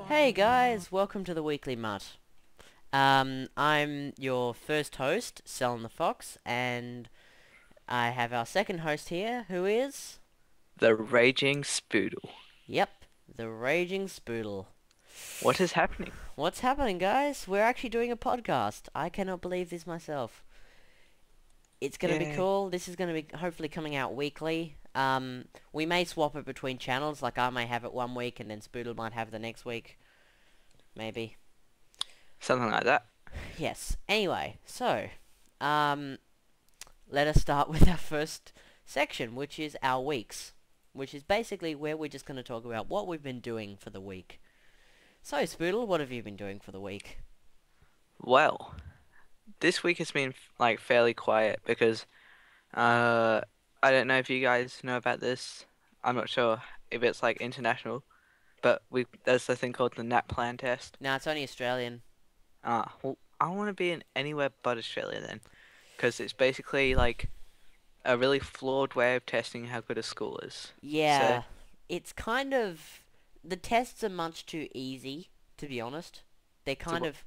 Hey guys, welcome to the Weekly Mutt. I'm your first host, Selling the Fox, and I have our second host here, who is... The Raging Spoodle. Yep, the Raging Spoodle. What is happening? What's happening, guys? We're actually doing a podcast. I cannot believe this myself. It's gonna be Yay. cool. This is gonna be hopefully coming out weekly. We may swap it between channels, like I may have it one week and then Spoodle might have it the next week. Maybe. Something like that. Yes. Anyway, so, let us start with our first section, which is our weeks, which is basically where we're just going to talk about what we've been doing for the week. So, Spoodle, what have you been doing for the week? Well, this week has been like fairly quiet because I don't know if you guys know about this. I'm not sure if it's like international, but there's a thing called the NAT plan test. Nah, it's only Australian. Well, I want to be in anywhere but Australia then, because it's basically like a really flawed way of testing how good a school is. So, Yeah, it's kind of... The tests are much too easy, to be honest. They're so kind of...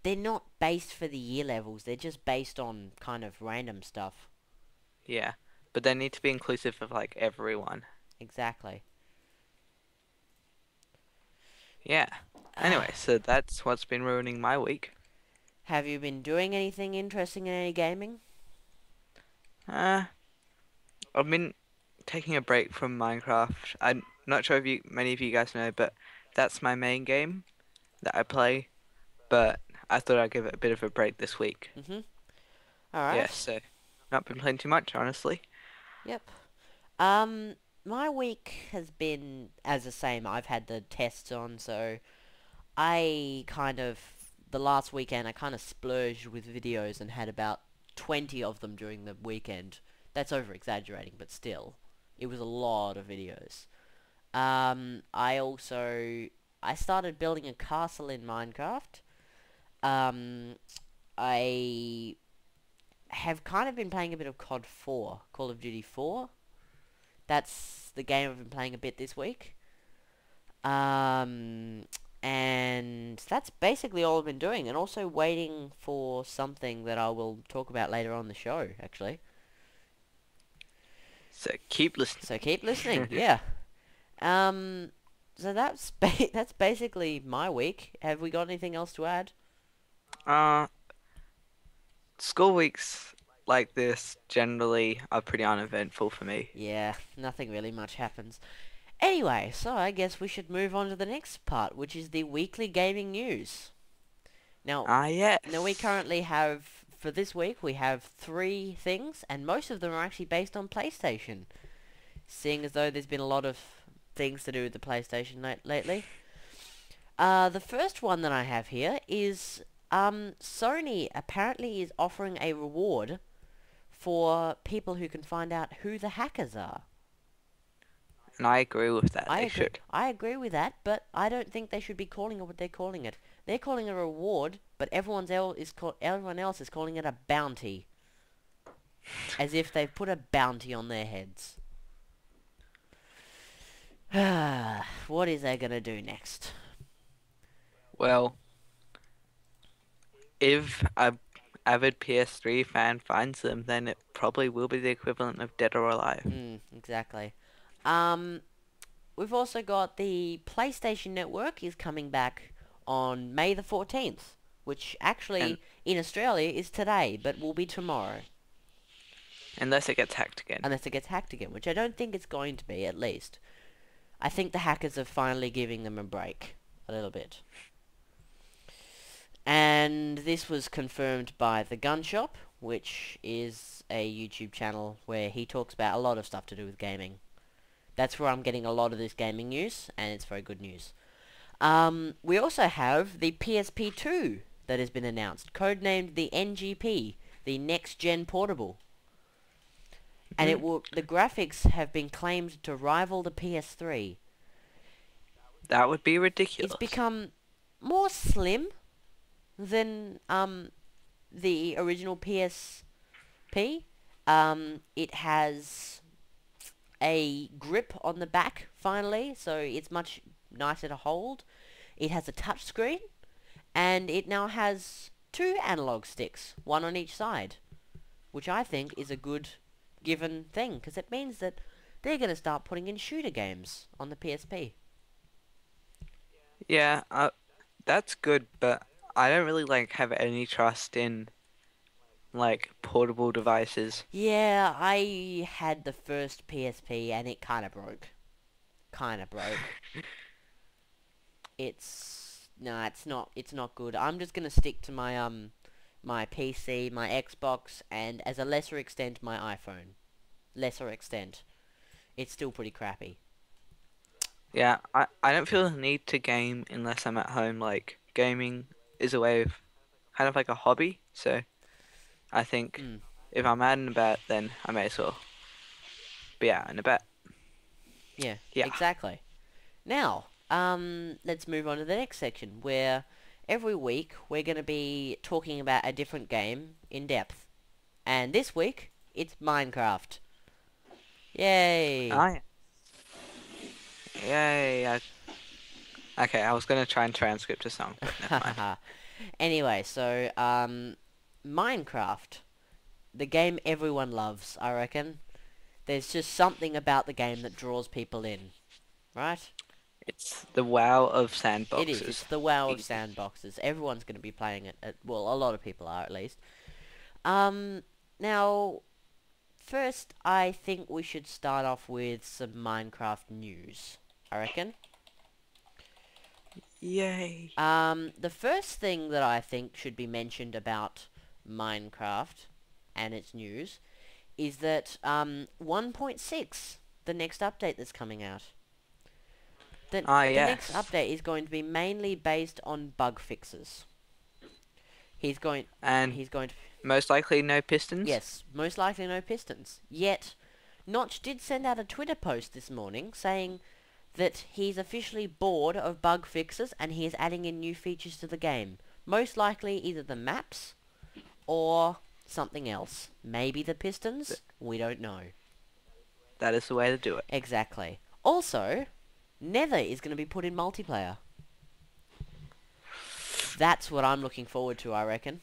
They're not based for the year levels, they're just based on kind of random stuff. yeah, but they need to be inclusive of like everyone. Exactly. Yeah. Anyway, so that's what's been ruining my week. Have you been doing anything interesting in any gaming? Uh, I've been taking a break from Minecraft. I'm not sure if many of you guys know, but that's my main game that I play. But I thought I'd give it a bit of a break this week. Mm-hmm. Yeah, Alright. so not been playing too much, honestly. Yep. My week has been as the same. I've had the tests on, so I kind of... The last weekend, I kind of splurged with videos and had about 20 of them during the weekend. That's over-exaggerating, but still. It was a lot of videos. I also... I started building a castle in Minecraft. Um, I have kind of been playing a bit of COD 4, Call of Duty 4. That's the game I've been playing a bit this week. Um, and that's basically all I've been doing, and also waiting for something that I will talk about later on the show, actually. So keep listening. So keep listening, yeah. Um, so that's basically my week. Have we got anything else to add? Uh, School weeks like this generally are pretty uneventful for me. Yeah, nothing really much happens. Anyway, so I guess we should move on to the next part, which is the weekly gaming news. Now, Ah, now we yes. currently have, for this week, we have 3 things, and most of them are actually based on PlayStation. Seeing as though there's been a lot of things to do with the PlayStation lately. The first one that I have here is, Sony apparently is offering a reward for people who can find out who the hackers are. And I agree with that. I They agree. should. I agree with that, but I don't think they should be calling it what they're calling it. They're calling it a reward, but everyone else is calling it a bounty, as if they've put a bounty on their heads. What is they gonna do next? Well, if a avid PS3 fan finds them, then it probably will be the equivalent of Dead or Alive. Exactly. Um, we've also got the PlayStation Network is coming back on May the 14th, which And actually in Australia is today, but will be tomorrow. unless it gets hacked again. Unless it gets hacked again, which I don't think it's going to be, at least. I think the hackers are finally giving them a break. A little bit. And this was confirmed by The Gun Shop, which is a YouTube channel where he talks about a lot of stuff to do with gaming. That's where I'm getting a lot of this gaming news, and it's very good news. We also have the PSP2 that has been announced, codenamed the NGP, the Next Gen Portable. And Hmm. the graphics have been claimed to rival the PS3. That would be It's ridiculous. become more slim than the original PSP. It has a grip on the back finally, so it's much nicer to hold. It has a touch screen, and it now has two analog sticks, one on each side, which I think is a good given thing, because it means that they're going to start putting in shooter games on the PSP. Yeah, that's good, but I don't really like have any trust in like portable devices. Yeah, I had the first PSP and it kind of broke. Kind of broke. It's no, it's not. It's not good. I'm just gonna stick to my PC, my Xbox, and as a lesser extent, my iPhone. Lesser extent. It's still pretty crappy. Yeah, I don't feel the need to game unless I'm at home. Like gaming is a way of kind of like a hobby, so I think Mm, if I'm out and about, then I may as well be out and about. yeah, Yeah. exactly. Now, let's move on to the next section where every week we're gonna be talking about a different game in depth. And this week, it's Minecraft. Yay! Oh, yeah. Yay. Okay, I was gonna try and transcript a song, but never mind. Anyway, so, Minecraft. The game everyone loves, I reckon. There's just something about the game that draws people in, right? It's the WoW of It is. It's sandboxes. the WoW of Easy. sandboxes. Everyone's going to be playing it. Well, a lot of people are, at least. Um, now, first, I think we should start off with some Minecraft news, I reckon. Yay. The first thing that I think should be mentioned about Minecraft and its news is that 1.6, the next update that's coming out. The, Ah, the next yes. update is going to be mainly based on bug fixes. He's going, And he's going to, most likely no pistons. yes, most likely no pistons. Yet, Notch did send out a Twitter post this morning saying that he's officially bored of bug fixes and he is adding in new features to the game. Most likely either the maps or something else. Maybe the pistons? We don't know. That is the way to do it. Exactly. Also, Nether is going to be put in multiplayer. That's what I'm looking forward to, I reckon.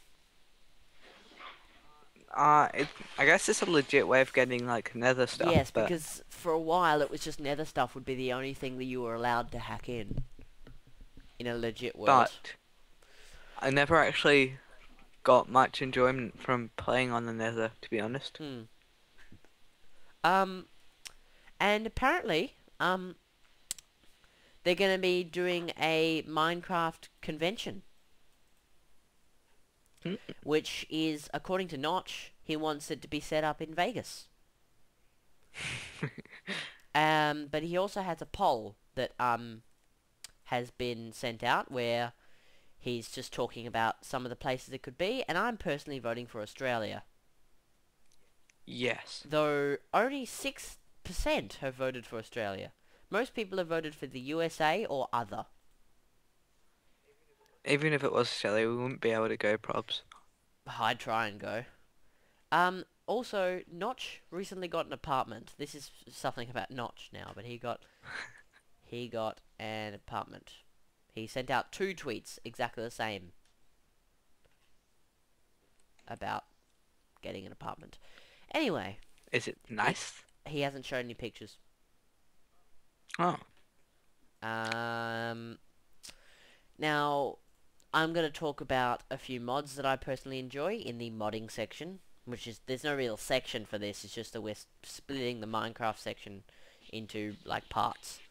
I guess it's a legit way of getting like nether stuff, Yes, but because for a while it was just Nether stuff would be the only thing that you were allowed to hack in a legit world. but I never actually got much enjoyment from playing on the nether, to be honest. Hmm. Um, and apparently, they're going to be doing a Minecraft convention, Hmm. which is, according to Notch, he wants it to be set up in Vegas. But he also has a poll that, has been sent out where he's just talking about some of the places it could be, and I'm personally voting for Australia. Yes. Though only 6% have voted for Australia. Most people have voted for the USA or other. Even if it was Australia, we wouldn't be able to go probs. I'd try and go. Also, Notch recently got an apartment. This is something about Notch now, but he got an apartment. He sent out two tweets exactly the same about getting an apartment. Anyway, Is it it nice? he hasn't shown any pictures. Oh, Um, Now I'm gonna talk about a few mods that I personally enjoy in the modding section, which is there's no real section for this. It's just that we're splitting the Minecraft section into like parts.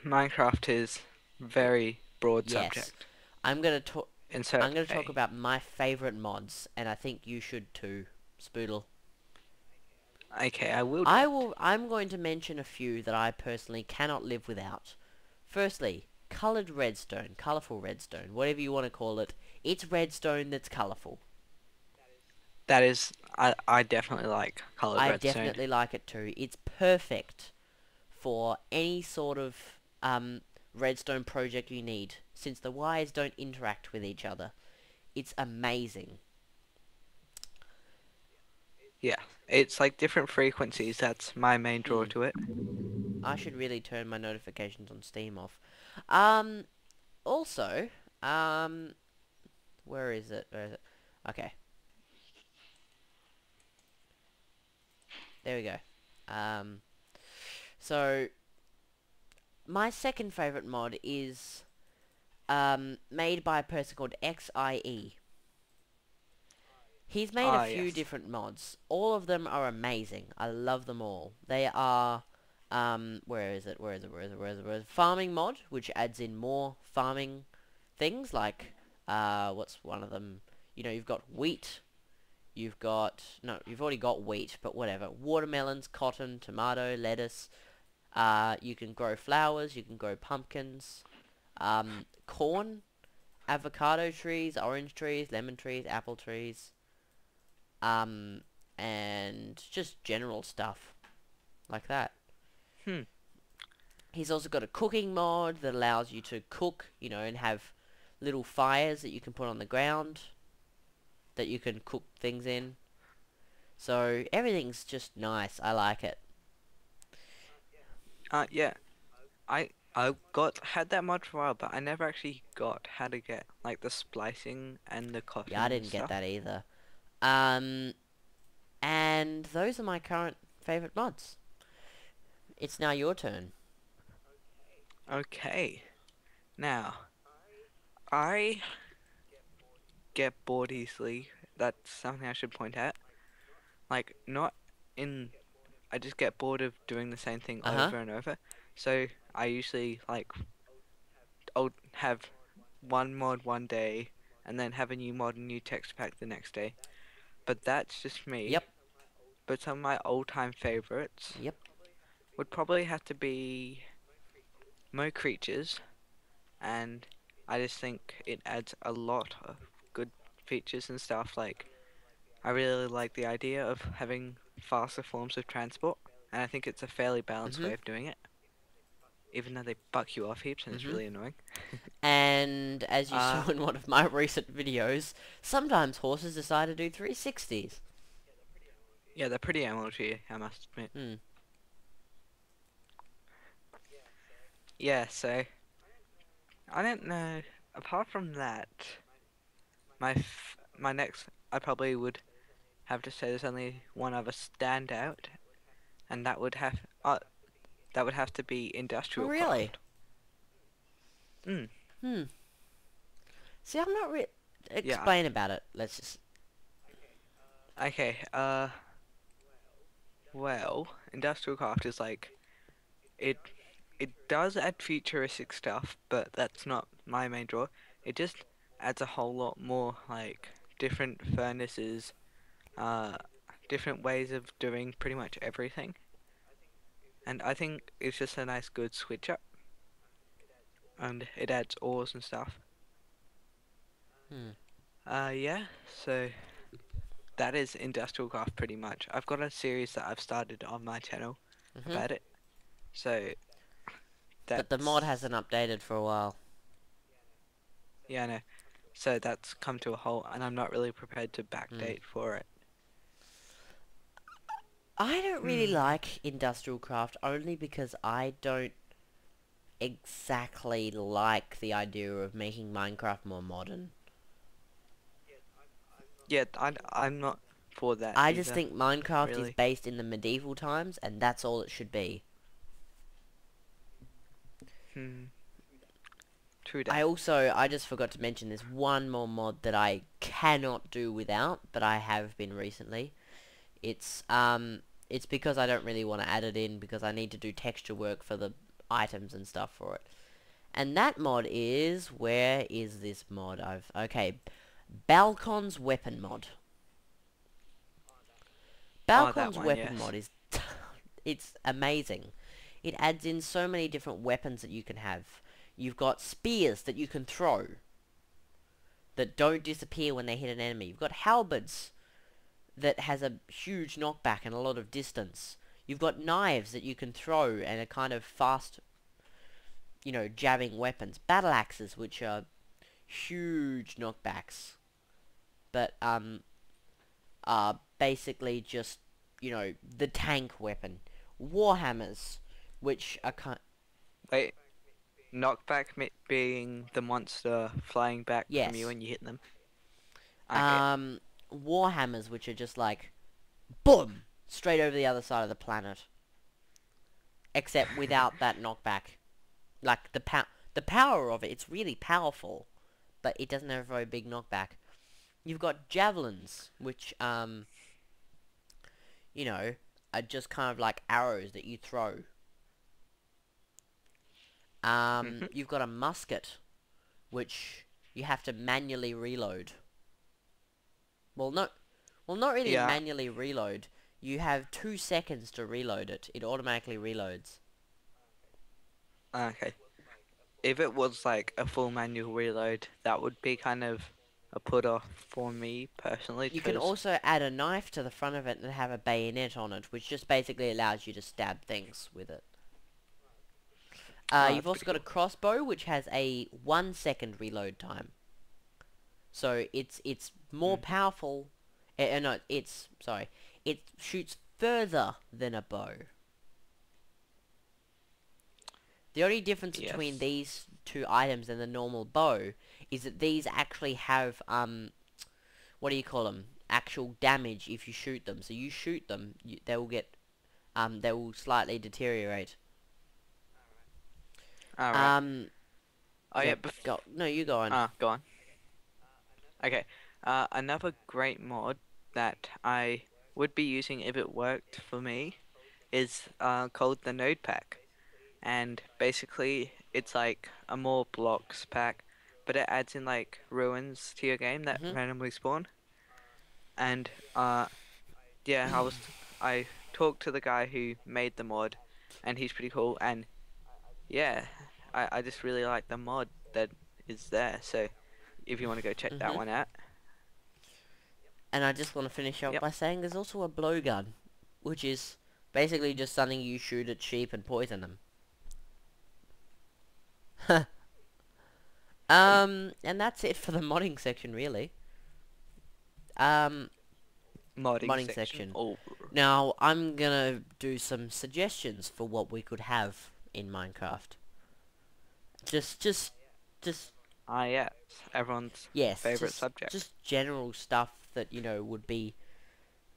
Minecraft is very broad Yes, subject. I'm gonna talk. I'm Insert gonna talk A. about my favorite mods, and I think you should too, Spoodle. Okay, I will do it. I'm going to mention a few that I personally cannot live without. Firstly, colored redstone, colorful redstone, whatever you want to call it. It's redstone that's colorful. That is, I definitely like colored I redstone. definitely like it too. It's perfect for any sort of redstone project you need, since the wires don't interact with each other. It's amazing. Yeah, it's like different frequencies. That's my main draw Mm. to it. I should really turn my notifications on Steam off. Um, also, um, where is it? Where is it? Okay, there we go. Um, so my second favorite mod is made by a person called XIE. He's made a Ah, few yes. different mods. All of them are amazing. I love them all. They are, where is it? Where is it? Where is it? Where is it? Where is it? Farming mod, which adds in more farming things like, what's one of them? You know, you've got wheat. You've got, no, you've already got wheat, but whatever. Watermelons, cotton, tomato, lettuce. You can grow flowers. You can grow pumpkins. Corn, avocado trees, orange trees, lemon trees, apple trees. Um, and just general stuff like that. Hmm. He's also got a cooking mod that allows you to cook, you know, and have little fires that you can put on the ground that you can cook things in. So everything's just nice. I like it. Yeah. I got had that mod for a while, but I never actually got how to get like the splicing and the Yeah, I cotton and didn't get stuff. that either. Um, and those are my current favorite mods. It's now your turn. Okay. Now, I get bored easily. That's something I should point out. Like, not in. I just get bored of doing the same thing Uh-huh. over and over. So I usually like I'll have one mod one day and then have a new mod and new text pack the next day. But that's just me. Yep. But some of my old-time favorites Yep. would probably have to be Mo Creatures, and I just think it adds a lot of good features and stuff. Like, I really like the idea of having faster forms of transport, and I think it's a fairly balanced Mm-hmm. way of doing it, even though they buck you off heaps and it's Mm-hmm. really annoying. And as you Uh, saw in one of my recent videos, sometimes horses decide to do 360s. yeah, they're pretty MLG, I must admit. Hmm. Yeah, so I don't know. Apart from that, my next, I probably would have to say there's only one other standout, and that would have to be Oh, industrial really? craft. Mm, Hmm. See, I'm not yeah. explain about it. Let's just... Okay. Well, industrial craft is like it. It does add futuristic stuff, but that's not my main draw. It just adds a whole lot more like different furnaces, uh, different ways of doing pretty much everything. And I think it's just a nice good switch up, and it adds ores and stuff. Hmm. Yeah, so that is industrial craft pretty much. I've got a series that I've started on my channel Mm-hmm. about it, so But the mod that's hasn't updated for a while. yeah, no. So that's come to a halt, and I'm not really prepared to Hmm. backdate for it. I don't really Hmm. like industrial craft only because I don't exactly like the idea of making Minecraft more modern. Yeah, I'm not for that I just either, think Minecraft is really. based in the medieval times, and that's all it should be. Hmm. True I that. also, I just forgot to mention there's one more mod that I cannot do without, but I have been recently. It's, it's because I don't really want to add it in because I need to do texture work for the items and stuff for it. And that mod is, where is this mod? Okay, Balcon's weapon mod. Oh, that Balcon's one, weapon yes. mod is, it's amazing. It adds in so many different weapons that you can have. You've got spears that you can throw that don't disappear when they hit an enemy. You've got halberds that has a huge knockback and a lot of distance. You've got knives that you can throw and are kind of fast, you know, jabbing weapons. Battle axes, which are huge knockbacks, but are basically just, you know, the tank weapon. Warhammers, which are kind. Wait, being the monster flying back from you Yes. when you hit them. Okay. Um, Warhammers, which are just like boom straight over the other side of the planet, except without that knockback. Like the power of it, it's really powerful, but it doesn't have a very big knockback. You've got javelins, which you know, are just kind of like arrows that you throw. Mhm. You've got a musket, which you have to manually reload. Well, no, well, not really Yeah. manually reload. You have 2 seconds to reload it. It automatically reloads. Okay. If it was like a full manual reload, that would be kind of a put off for me personally, You can because also add a knife to the front of it and have a bayonet on it, which just basically allows you to stab things with it. oh, You've that's also pretty got a cool. crossbow, which has a 1 second reload time. So it's more Hmm. powerful. No, it's sorry. It shoots further than a bow. The only difference between Yes. these two items and the normal bow is that these actually have what do you call them? Actual damage if you shoot them. So you shoot them, they will get they will slightly deteriorate. All right. Um, Oh yeah. yep. Go. No, you go on. Go on. Okay. Another great mod that I would be using if it worked for me is called the Node Pack, and basically it's like a more blocks pack, but it adds in like ruins to your game that Mhm. randomly spawn. And yeah, I talked to the guy who made the mod, and he's pretty cool. And yeah, I just really like the mod that is there. So if you want to go check that Mhm. one out, And I just want to finish off yep, by saying there's also a blowgun, which is basically just something you shoot at sheep and poison them. And that's it for the modding section, really. Um, modding modding section. section. Oh, Now, I'm gonna do some suggestions for what we could have in Minecraft. Just, just, just, yes, everyone's yes, favorite subject. just general stuff that, would be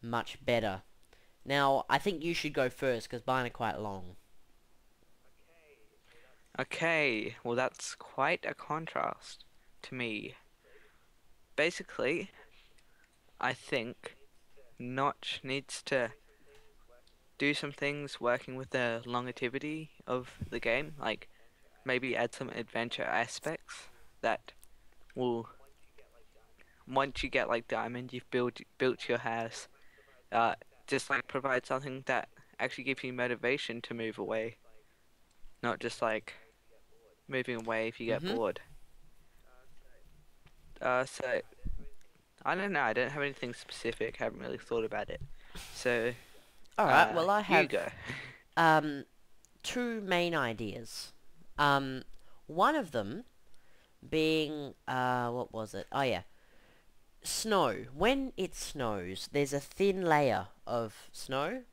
much better. Now, I think you should go first, because mine are quite long. Okay, well that's quite a contrast to me. Basically, I think Notch needs to do some things working with the longevity of the game, like maybe add some adventure aspects that will, once you get like diamond, you've built your house, uh, just like provide something that actually gives you motivation to move away, not just like moving away if you get Mm-hmm. bored. So I don't know. I don't have anything specific. Haven't really thought about it. So, Alright, well, I you have, go. um, two main ideas. Um, one of them being, what was it? Oh, yeah. Snow. When it snows, there's a thin layer of snow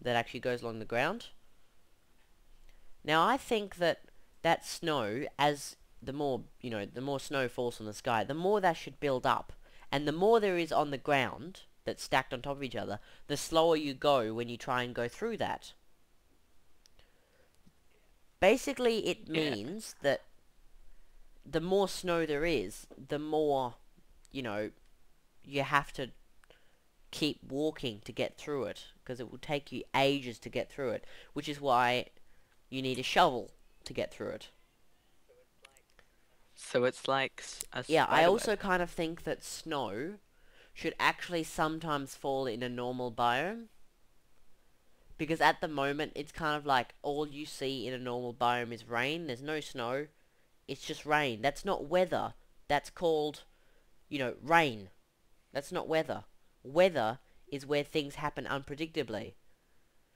that actually goes along the ground. Now, I think that that snow, as the more snow falls from the sky, the more that should build up. And the more there is on the ground that's stacked on top of each other, the slower you go when you try and go through that. Basically, it Yeah. means that the more snow there is, the more, you know, you have to keep walking to get through it, because it will take you ages to get through it, which is why you need a shovel to get through it. So it's like a Yeah, I spider also web. kind of think that snow should actually sometimes fall in a normal biome, because at the moment it's kind of like all you see in a normal biome is rain. There's no snow. It's just rain. That's not weather. That's called, rain. That's not weather. Weather is where things happen unpredictably.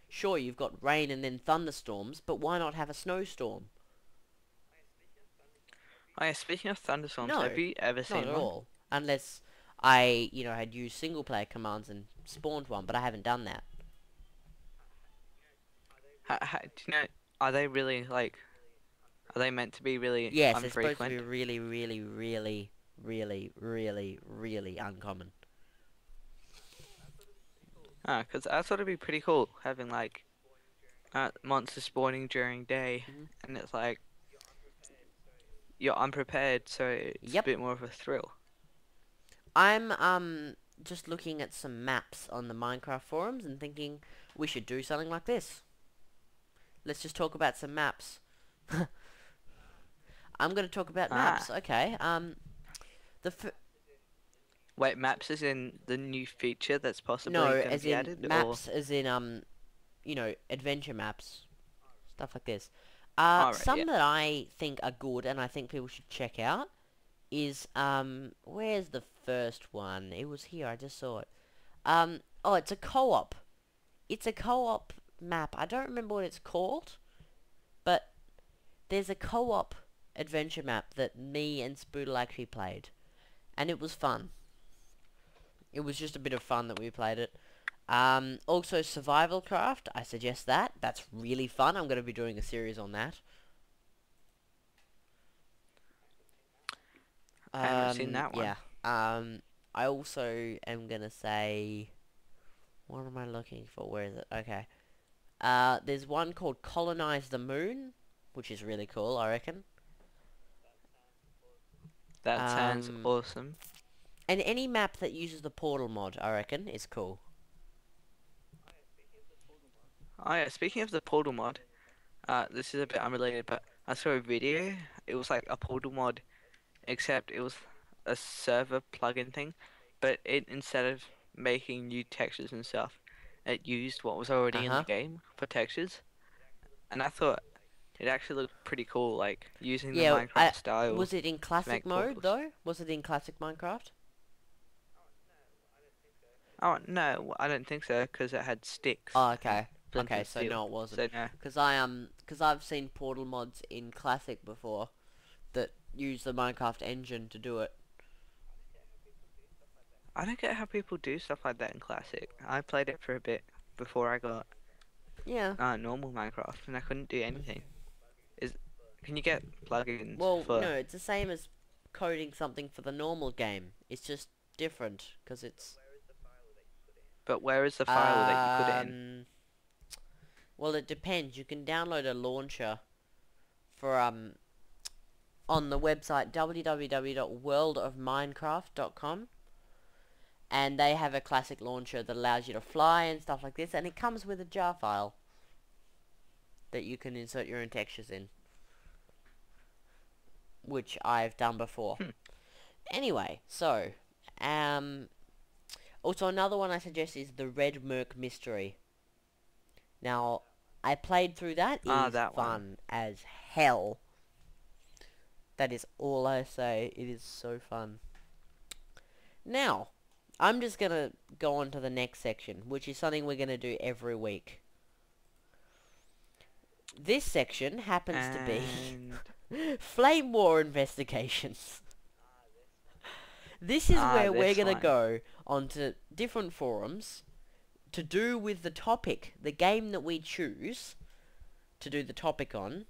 Sure, you've got rain and then thunderstorms, but why not have a snowstorm? Oh yeah, speaking of thunderstorms, have No, you ever not seen at one? all. Unless I, had used single player commands and spawned one, but I haven't done that. Do you know? are they really like? Are they meant to be really Yes, they're supposed to be unfrequent? really, really, really, really, really, really uncommon. Ah, because I thought it'd be pretty cool having like monsters spawning during day, Hmm. and it's like you're unprepared, so it's a Yep. bit more of a thrill. I'm just looking at some maps on the Minecraft forums and thinking we should do something like this. Let's just talk about some maps. I'm gonna talk about maps. Ah, Okay. The wait, maps is in the new feature that's possibly no, going to as be in added, or maps, as in adventure maps, stuff like this. all right, yeah, Some that I think are good and I think people should check out is where's the first one? It was here. I just saw it. Oh, it's a co-op. It's a co-op map. I don't remember what it's called, but there's a co-op adventure map that me and Spoodle actually played, and it was fun. It was just a bit of fun that we played it. Also Survival Craft, I suggest that. That's really fun. I'm going to be doing a series on that. I haven't seen that one. Yeah. I also am going to say, what am I looking for? Where is it? Okay. There's one called Colonize the Moon, which is really cool, I reckon. That sounds Um, awesome. and any map that uses the portal mod, I reckon, is cool. Oh yeah, speaking of the Portal mod, this is a bit unrelated, but I saw a video. It was like a Portal mod, except it was a server plugin thing, but it instead of making new textures and stuff, it used what was already in the Uh-huh. game for textures, and I thought it actually looked pretty cool, like using the Yeah, Minecraft style was it in to classic make mode, portals. though? Was it in classic Minecraft? Oh no, I don't think so, because it had sticks Oh, and okay. flint Okay, and so steel. no, it wasn't. So no, Cause I've seen portal mods in classic before that use the Minecraft engine to do it. I don't get how people do stuff like that in Classic. I played it for a bit before I got Yeah. normal Minecraft, and I couldn't do anything. Is Can you get plugins Well, for? no, it's the same as coding something for the normal game. It's just different, cause it's But where is the file that you put it in? um. Well, it depends. You can download a launcher for on the website www.worldofminecraft.com, and they have a classic launcher that allows you to fly and stuff like this, and it comes with a jar file that you can insert your own textures in, which I've done before. Hmm. Anyway, so also another one I suggest is the Red Merc Mystery. Now, I played through that. It Ah, is that one. fun as hell. That is all I say. It is so fun. Now, I'm just gonna go on to the next section, which is something we're gonna do every week. This section happens to be And Flame War Investigations. This is where we're this gonna one. go onto different forums to do with the topic, the game that we choose to do the topic on,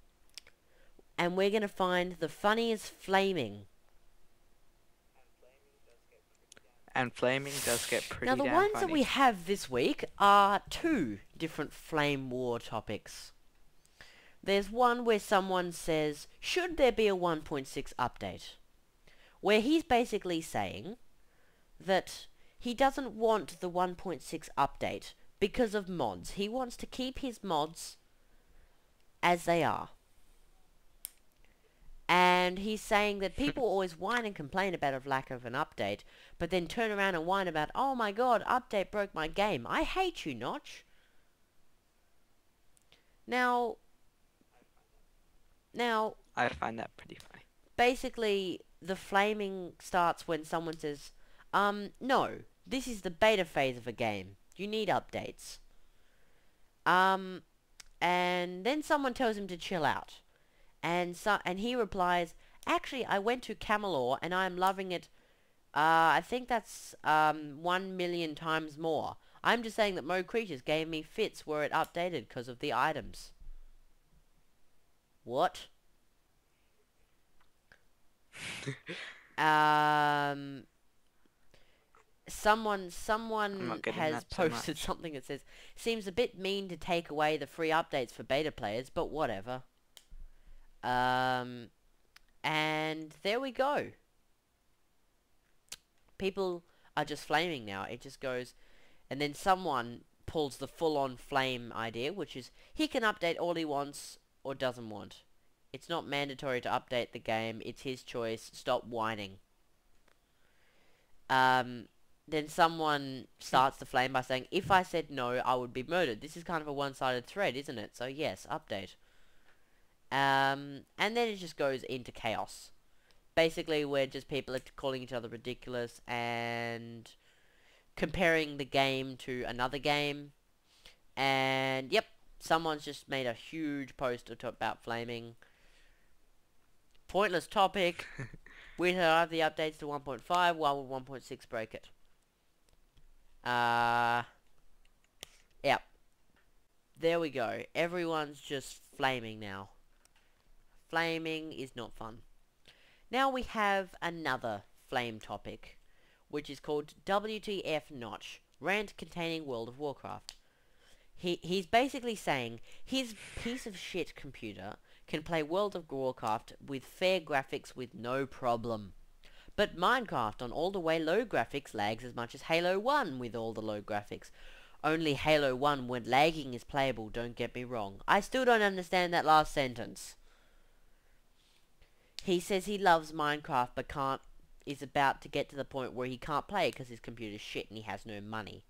and we're gonna find the funniest flaming. And flaming does get Now, pretty the damn ones that we funny. have this week are two different flame war topics. There's one where someone says, should there be a 1.6 update? Where he's basically saying that he doesn't want the 1.6 update because of mods. He wants to keep his mods as they are. And he's saying that people always whine and complain about a lack of an update, but then turn around and whine about, oh my god, update broke my game. I hate you, Notch. Now, now, I find that pretty funny. basically, the flaming starts when someone says, no, this is the beta phase of a game. You need updates. Um, and then someone tells him to chill out. And he replies, actually, I went to Camelot and I'm loving it. I think that's 1 million times more. I'm just saying that Mo Creatures gave me fits where it updated because of the items. What? Um, I'm someone not getting has that so posted much. something that says, seems a bit mean to take away the free updates for beta players, but whatever. Um, and there we go. People are just flaming now. It just goes, and then someone pulls the full-on flame idea, which is he can update all he wants or doesn't want. It's not mandatory to update the game. It's his choice. Stop whining. Um, then someone starts the flame by saying, if I said no, I would be murdered. This is kind of a one-sided thread, isn't it? So yes, update. And then it just goes into chaos. Basically, where just people are calling each other ridiculous and comparing the game to another game. And yep, someone's just made a huge post about flaming. Pointless topic. We have the updates to 1.5. Why would 1.6 break it? Yep. There we go. Everyone's just flaming now. Flaming is not fun. Now we have another flame topic, which is called WTF Notch, rant containing World of Warcraft. He's basically saying his piece of shit computer can play World of Warcraft with fair graphics with no problem. But Minecraft on all the way low graphics lags as much as Halo 1 with all the low graphics. Only Halo 1 when lagging is playable, don't get me wrong. I still don't understand that last sentence. He says he loves Minecraft but is about to get to the point where he can't play because his computer's shit and he has no money.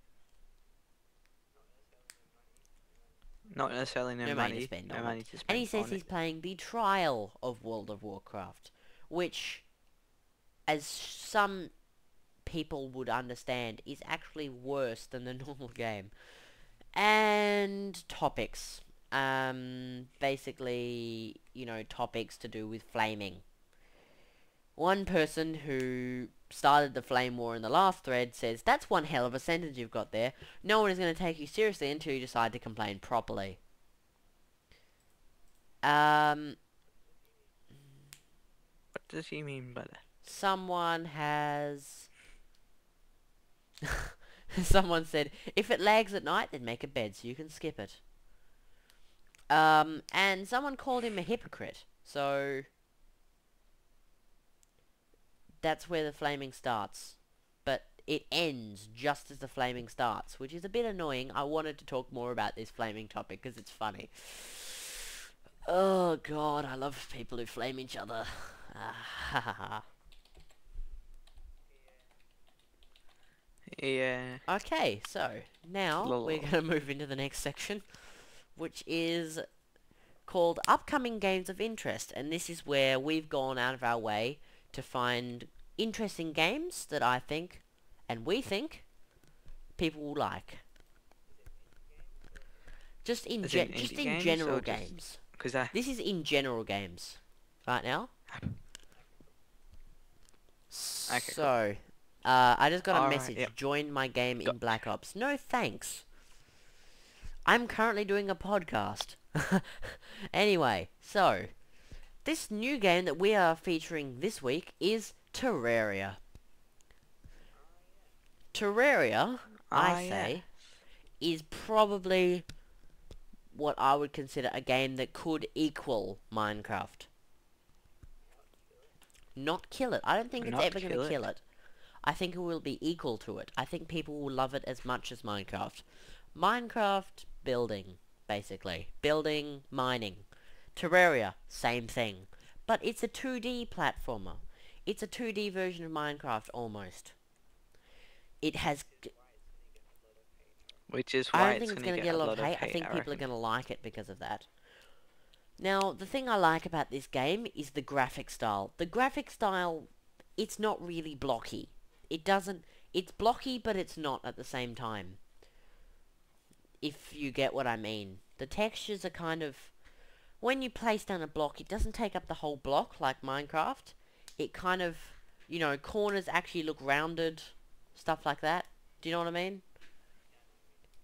Not necessarily No money to spend no on money it. to And he spend says on he's it. playing the trial of World of Warcraft, which, as some people would understand, is actually worse than the normal game. And topics. Basically, topics to do with flaming. One person who started the flame war in the last thread says, that's one hell of a sentence you've got there. No one is going to take you seriously until you decide to complain properly. Um, What does he mean by that? someone has... someone said, if it lags at night, then make a bed so you can skip it. And someone called him a hypocrite. So, that's where the flaming starts. But it ends just as the flaming starts, which is a bit annoying. I wanted to talk more about this flaming topic because it's funny. Oh god, I love people who flame each other. Yeah. Okay, so now we're Lol. going to move into the next section, which is called Upcoming Games of Interest. And this is where we've gone out of our way to find interesting games that I think, and we think, people will like. Just in As in indie games general or just games. because I This is in general games. Right now. okay, cool. So, I just got a All right, message. yep. Join my game in Got Black Ops. No thanks. I'm currently doing a podcast. Anyway, so, this new game that we are featuring this week is Terraria. Terraria, I Ah, yeah. say, is probably what I would consider a game that could equal Minecraft. Not kill it. I don't think it's Not ever going to kill kill it. it. I think it will be equal to it. I think people will love it as much as Minecraft. Minecraft, building, basically. Building, mining. Terraria, same thing. But it's a 2D platformer. It's a 2D version of Minecraft, almost. It has... Which is I why don't think it's it's gonna going to get get a a lot of lot of hate. I hate, think I people are reckon. going to like it because of that. Now, the thing I like about this game is the graphic style. The graphic style, it's not really blocky. It doesn't... It's blocky, but it's not at the same time. If you get what I mean. The textures are kind of... When you place down a block, it doesn't take up the whole block like Minecraft. It kind of... corners actually look rounded. Stuff like that. Do you know what I mean?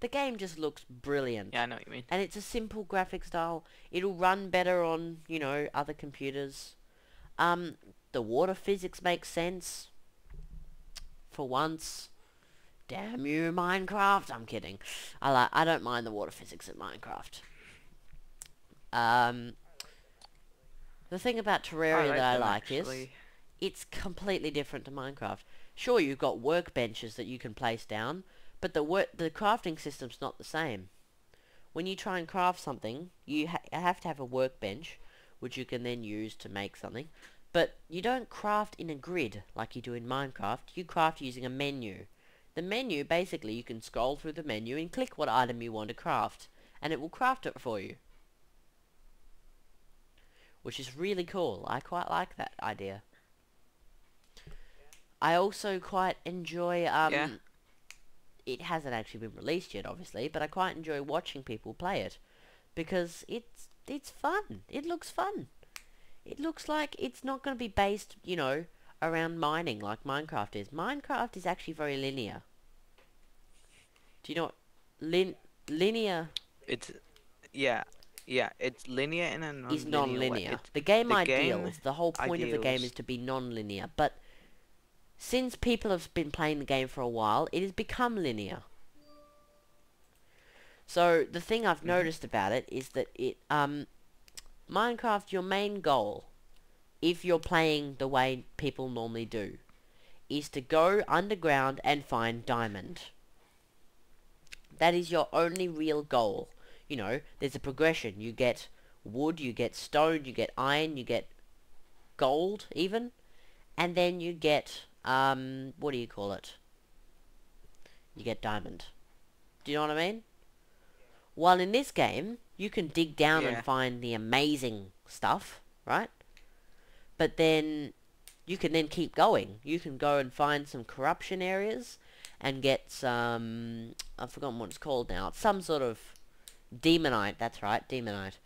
The game just looks brilliant. Yeah, I know what you mean. And it's a simple graphic style. It'll run better on, you know, other computers. Um, the water physics makes sense. For once. Damn you, Minecraft. I'm kidding. I don't mind the water physics in Minecraft. Um, the thing about I Terraria that like I them like is actually. it's completely different to Minecraft. Sure, you've got workbenches that you can place down, but the crafting system's not the same. When you try and craft something, you have to have a workbench, which you can then use to make something. But you don't craft in a grid like you do in Minecraft. You craft using a menu. The menu, basically, you can scroll through the menu and click what item you want to craft, and it will craft it for you. Which is really cool. I quite like that idea. I also quite enjoy, Yeah. it hasn't actually been released yet, obviously, but I quite enjoy watching people play it. Because it's fun. It looks fun. It looks like it's not going to be based, you know, around mining like Minecraft is. Minecraft is actually very linear. Do you know what linear It's yeah. Yeah, it's linear in a is non-linear way. non-linear? It's The game the game ideals, the whole point of the game is ideals. to be non-linear, but since people have been playing the game for a while, it has become linear. So the thing I've Hmm. noticed about it is that Minecraft, your main goal, if you're playing the way people normally do, is to go underground and find diamond. That is your only real goal. You know, there's a progression. You get wood, you get stone, you get iron, you get gold even, and then you get, what do you call it? You get diamond. Do you know what I mean? While in this game, you can dig down and Yeah. find the amazing stuff, right? But then you can then keep going. You can go and find some corruption areas and get some... I've forgotten what it's called now. It's some sort of demonite. That's right, demonite.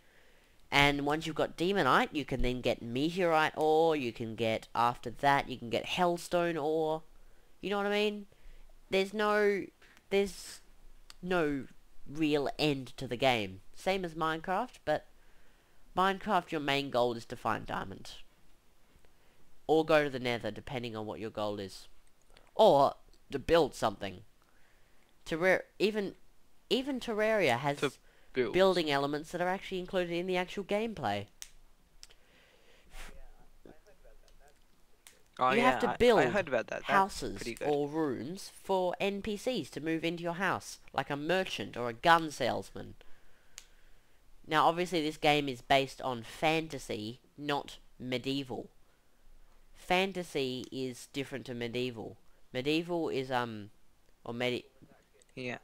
And once you've got demonite, you can then get meteorite ore. You can get, after that, you can get hellstone ore. You know what I mean? There's no... There's no real end to the game. Same as Minecraft, but Minecraft, your main goal is to find diamond. Or go to the nether, depending on what your goal is. Or to build something. Even Terraria To has build. building elements that are actually included in the actual gameplay. Oh You have to yeah, I build heard about that. That's houses pretty good. or rooms for NPCs to move into your house, like a merchant or a gun salesman. Now, obviously, this game is based on fantasy, not medieval. Fantasy is different to medieval. Medieval is or Yeah.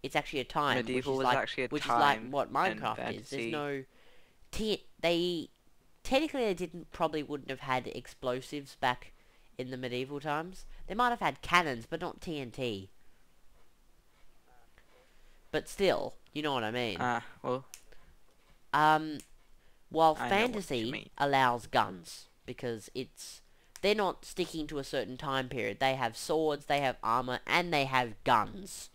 it's actually a time, Medieval was actually a which is like time, what and Minecraft is. There's fantasy. no they technically they didn't probably wouldn't have had explosives back in the medieval times. They might have had cannons, but not TNT. But still, you know what I mean. Well, Um, while I know what you fantasy mean. allows guns because they're not sticking to a certain time period. They have swords, they have armor, and they have guns.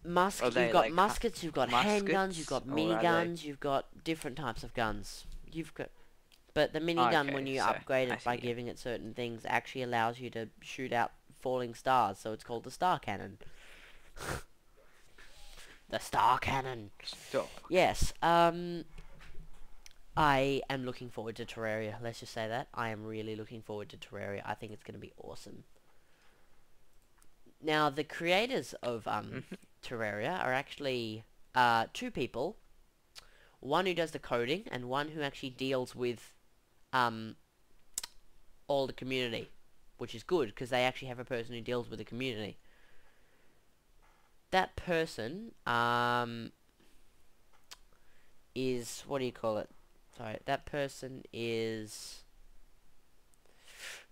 Are You've they got like muskets, you've got handguns, you've muskets, got or are they? miniguns, you've got different types of guns. You've got, but the Oh, minigun, when okay, you so upgrade I it by see. Yeah. giving it certain things, actually allows you to shoot out falling stars. So it's called the star cannon. The star cannon. Stock. Yes. I am looking forward to Terraria. Let's just say that. I am really looking forward to Terraria. I think it's going to be awesome. Now, the creators of Mhm. Terraria are actually two people. One who does the coding and one who actually deals with um, all the community, which is good because they actually have a person who deals with the community. That person is, what do you call it? Sorry, that person is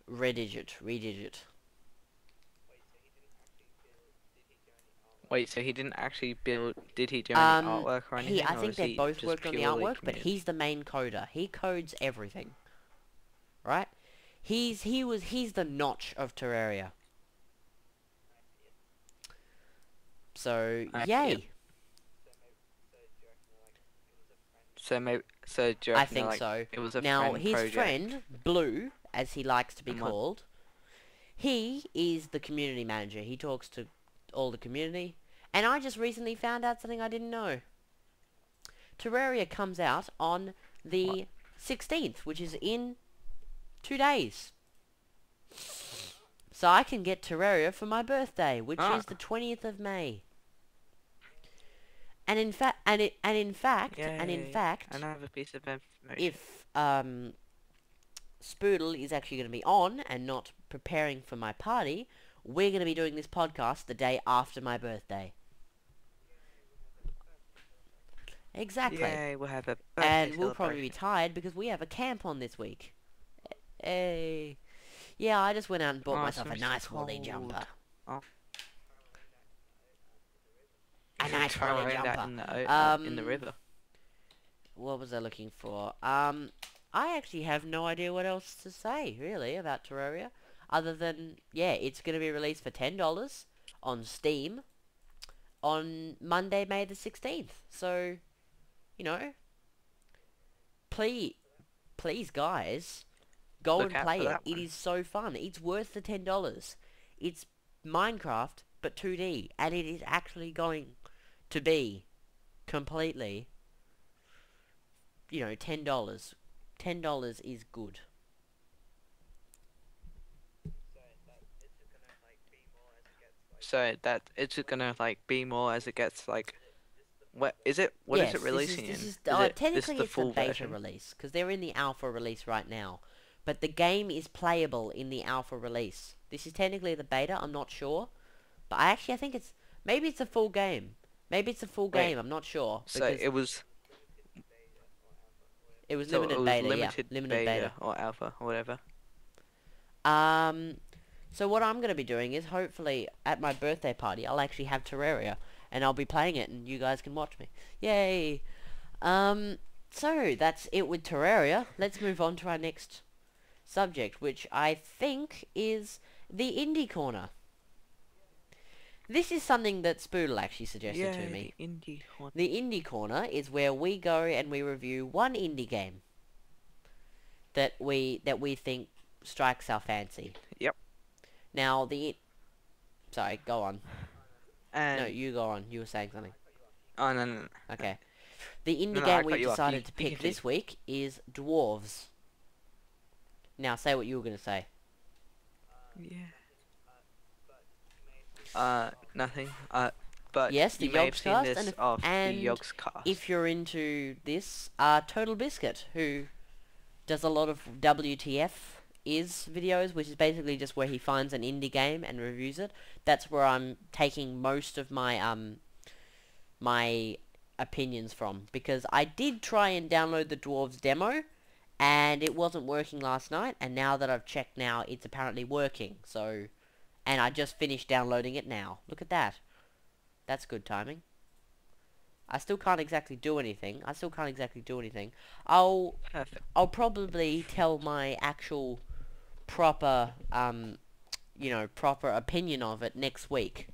Redigit. Wait, so he didn't actually build? Did he do any artwork or anything, I or think is they he both just worked on the purely artwork, but he's community? the main coder. He codes everything, right? He's the notch of Terraria. So, Yep. yay. So do you I reckon think like so. it was a Now, friend his project? friend, Blue, as he likes to be And what? called, he is the community manager. He talks to all the community. And I just recently found out something I didn't know. Terraria comes out on What? the 16th, which is in 2 days. So I can get Terraria for my birthday, which Ah, is the 20th of May. And in fact, and in yay! fact, Another piece of information. if Spoodle is actually going to be on and not preparing for my party, we're going to be doing this podcast the day after my birthday. Exactly. Yay! We'll have a birthday And we'll probably be celebration. tired because we have a camp on this week. Hey. Yeah, I just went out and bought Oh, it's myself a gonna be so nice woolly cold. jumper. Oh, A you can nice woolly throw that jumper. in the river. What was I looking for? I actually have no idea what else to say, really, about Terraria. Other than, yeah, it's going to be released for $10 on Steam on Monday, May the 16th. So, you know, please, please, guys, go Look and out for play it. that It one. is so fun. It's worth the $10. It's Minecraft, but 2D, and it is actually going to be completely, $10. $10 is good. So that it's gonna like be more as it gets like. What is it? What is it Yes, this is releasing this in? is Is it this technically the it's a full beta version? release because they're in the alpha release right now, but the game is playable in the alpha release. This is technically the beta. I'm not sure, but I think it's maybe it's a full game. Maybe it's a full Wait. game. I'm not sure So because it was. it was So it limited was beta. Yeah, limited limited beta. beta or alpha or whatever. Um, so what I'm gonna be doing is hopefully at my birthday party I'll actually have Terraria and I'll be playing it and you guys can watch me. Yay! Um, so that's it with Terraria. Let's move on to our next subject, which I think is the indie corner. This is something that Spoodle actually suggested to Yay, me. the indie one. The indie corner is where we go and we review one indie game that we think strikes our fancy. Yep. Now sorry, go on. No, And you go on. You were saying something. oh no no no Okay. The indie no, no I game cut we've you off. decided to You pick continue. this week is Dwarves. Now say what you were gonna say. Yeah. Nothing. But Yes, the you may have Yogs seen cast, this and off the and Yogs cast. if you're into this, Total Biscuit, who does a lot of WTF is videos, which is basically just where he finds an indie game and reviews it. That's where I'm taking most of my opinions from, because I did try and download the Dwarves demo, and it wasn't working last night, and now that I've checked now, it's apparently working, so... And I just finished downloading it now. Look at that. That's good timing. I still can't exactly do anything. Perfect. I'll probably tell my actual proper, proper opinion of it next week.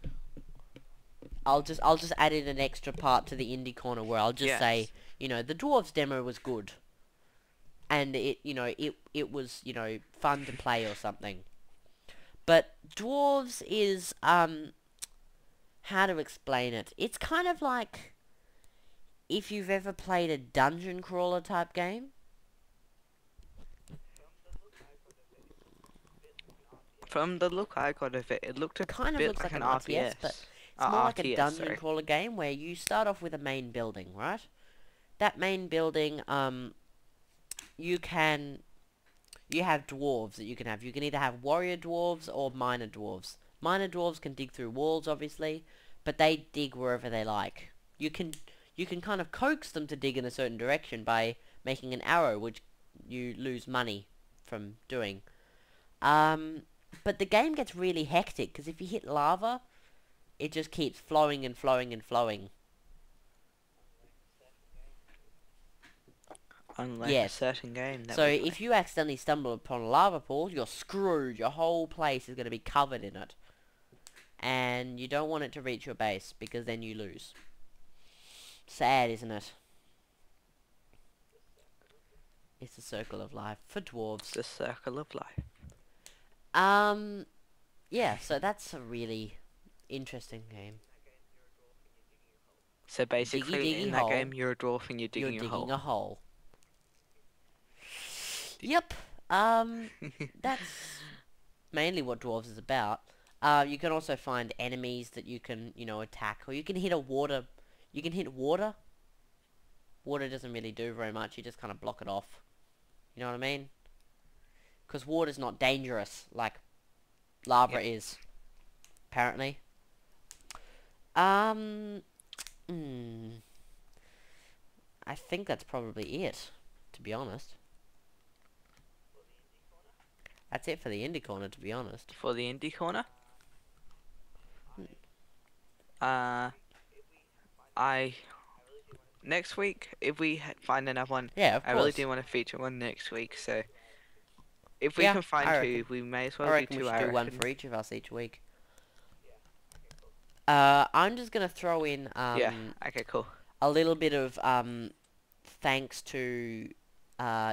I'll just add in an extra part to the indie corner where I'll just say, Yes. the Dwarves demo was good. And it was, fun to play or something. But Dwarves is, how to explain it? It's kind of like if you've ever played a dungeon crawler type game. From the look I got of it, it looked a Kind of bit looks like like an an RTS, but RTS. it's more like a RTS, dungeon sorry. crawler game where you start off with a main building, right? That main building, you have dwarves that you can have. You can either have warrior dwarves or minor dwarves. Minor dwarves can dig through walls, obviously, but they dig wherever they like. You can kind of coax them to dig in a certain direction by making an arrow, which you lose money from doing. But the game gets really hectic, because if you hit lava, it just keeps flowing and flowing and flowing. Unlike a Yes. certain game that So we play. if you accidentally stumble upon a lava pool, you're screwed. Your whole place is going to be covered in it. and you don't want it to reach your base, because then you lose. Sad, isn't it? It's the circle of life for It's dwarves. the circle of life. Yeah, so that's a really interesting game. So Diggy basically, diggy in that hole, game, you're a dwarf and you're you're digging a digging hole. a hole. Yep. That's mainly what dwarves is about. You can also find enemies that you can, attack, or you can hit a water. You can hit water. Water doesn't really do very much. You just kind of block it off. You know what I mean? Because water's not dangerous like lava Yep. is, apparently. Um, I think that's probably it, to be honest. That's it for the indie corner, to be honest. For the indie corner, Hmm. I next week if we find another one, Yeah, of I really course. do want to feature one next week. So if we Yeah, can find I two, reckon. we may as I well do reckon we two. should I do one reckon. for each of us each week. I'm just gonna throw in Yeah. Okay. Cool. a little bit of thanks to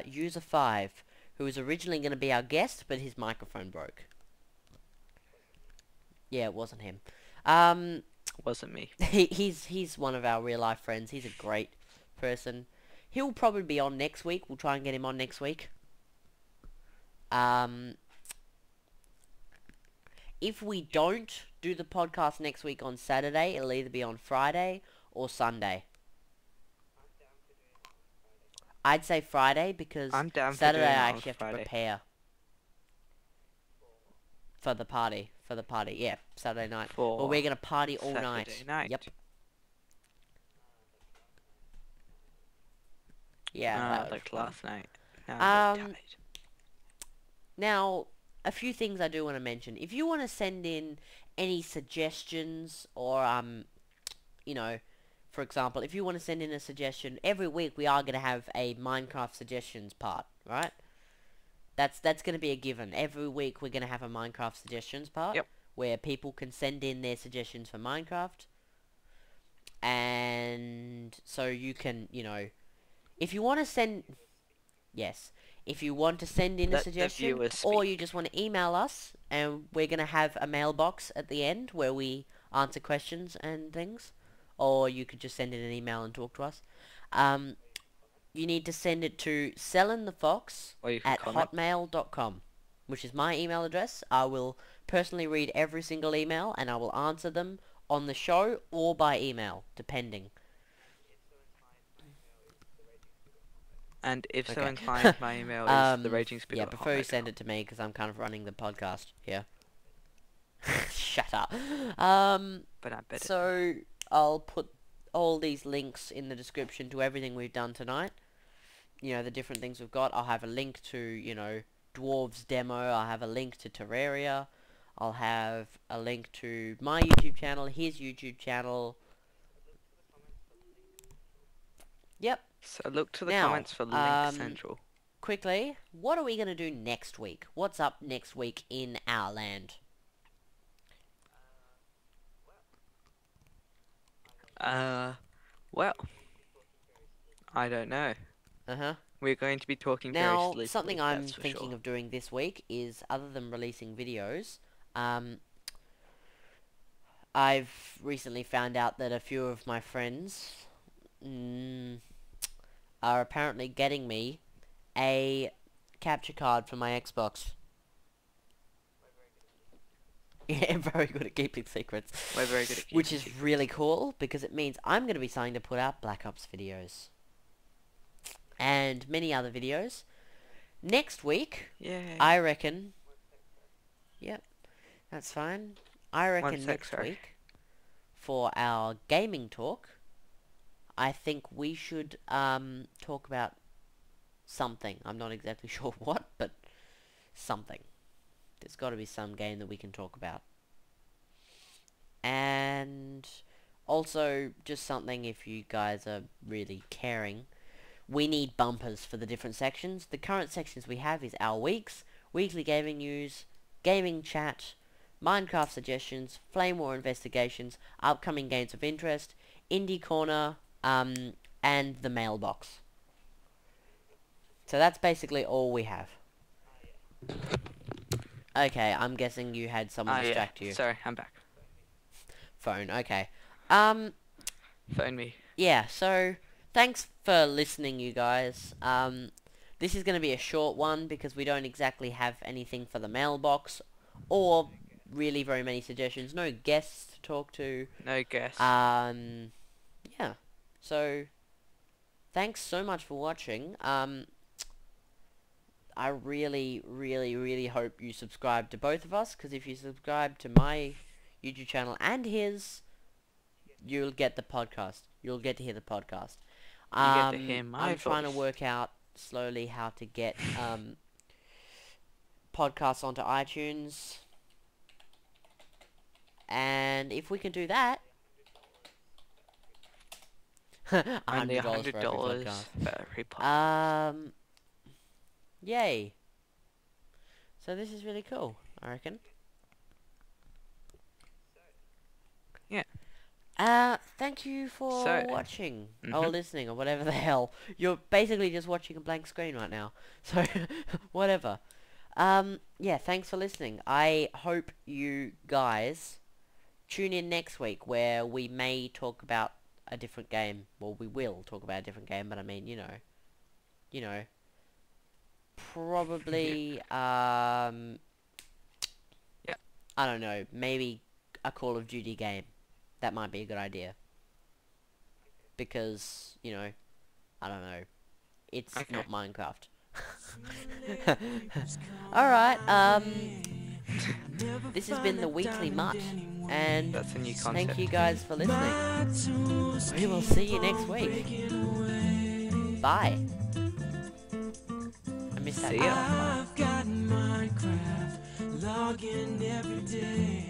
user 5, who was originally gonna be our guest, but his microphone broke. Yeah, it wasn't him. Wasn't me. He's one of our real life friends. He's a great person. He'll probably be on next week. We'll try and get him on next week. If we don't do the podcast next week on Saturday, it'll either be on Friday or Sunday. I'd say Friday, because I'm down for Saturday doing it I on actually have to Friday. prepare for the party. Yeah, Saturday night. Well, For we're gonna party all Saturday night. night. Yep. Yeah, that would be Like fun. last night. Now I'm getting Um, tired. Now, a few things I do want to mention. If you want to send in any suggestions, or for example, if you want to send in a suggestion, every week we are going to have a Minecraft suggestions part, right? That's going to be a given. Every week we're going to have a Minecraft suggestions part, Yep. where people can send in their suggestions for Minecraft. And so you can, if you want to send... Yes. If you want to send in a Let the suggestion, viewers or you speak. just want to email us, and we're going to have a mailbox at the end where we answer questions and things, or you could just send in an email and talk to us. You need to send it to sellinthefox Or you can at comment. hotmail.com, which is my email address. I will personally read every single email, and I will answer them on the show or by email, depending. And if so Okay. inclined, my email is Yeah, TheRagingSpoodle at prefer you send hotmail.com. it to me, because I'm kind of running the podcast here. Shut up. But I'm better. So I'll put all these links in the description to everything we've done tonight. The different things we've got. I'll have a link to, Dwarves demo. I'll have a link to Terraria. I'll have a link to my YouTube channel, his YouTube channel. Yep. So look to the Now, comments for Link Central. quickly, what are we going to do next week? What's up next week in our land? Well, I don't know. Uh-huh. We're going to be talking very Now, sleepily, something I'm that's for thinking sure. of doing this week is, other than releasing videos, I've recently found out that a few of my friends are apparently getting me a capture card for my Xbox. Yeah, very good at keeping secrets. We're very good at keeping Which is secrets. really cool, because it means I'm going to be starting to put out Black Ops videos. And many other videos. Next week, Yay. I reckon... Yep, that's fine. I reckon sec, next sorry. week, for our gaming talk, I think we should talk about something. I'm not exactly sure what, but something. There's got to be some game that we can talk about. And also, just something, if you guys are really caring, we need bumpers for the different sections. The current sections we have is our weeks, weekly gaming news, gaming chat, Minecraft suggestions, Flame War investigations, upcoming games of interest, Indie Corner, and the mailbox. So that's basically all we have. Okay, I'm guessing you had someone Ah, yeah. distract you. Sorry, I'm back. Phone, okay. Phone me. Yeah, so thanks for listening, you guys. This is going to be a short one because we don't exactly have anything for the mailbox or really very many suggestions. No guests to talk to. No guess. Yeah. So thanks so much for watching. I really, really, really hope you subscribe to both of us, because if you subscribe to my YouTube channel and his, you'll get the podcast. You'll get to hear the podcast. You get to hear my I'm trying to voice. work out slowly how to get podcasts onto iTunes, and if we can do that, Only $100 for every $100 podcast. for every podcast. Yay. So this is really cool, I reckon. Yeah. Thank you for So, watching, or listening, or whatever the hell. You're basically just watching a blank screen right now. So, whatever. Yeah, thanks for listening. I hope you guys tune in next week, where we may talk about a different game. Well, we will talk about a different game, but I mean, you know, probably, Yeah. I don't know, maybe a Call of Duty game. That might be a good idea. Because, I don't know, it's Okay. not Minecraft. Alright, this has been the Weekly Mutt, and That's a new concept. thank you guys for listening. We will see you next week. Bye. I missed that. See ya. I've got Minecraft, logging every day.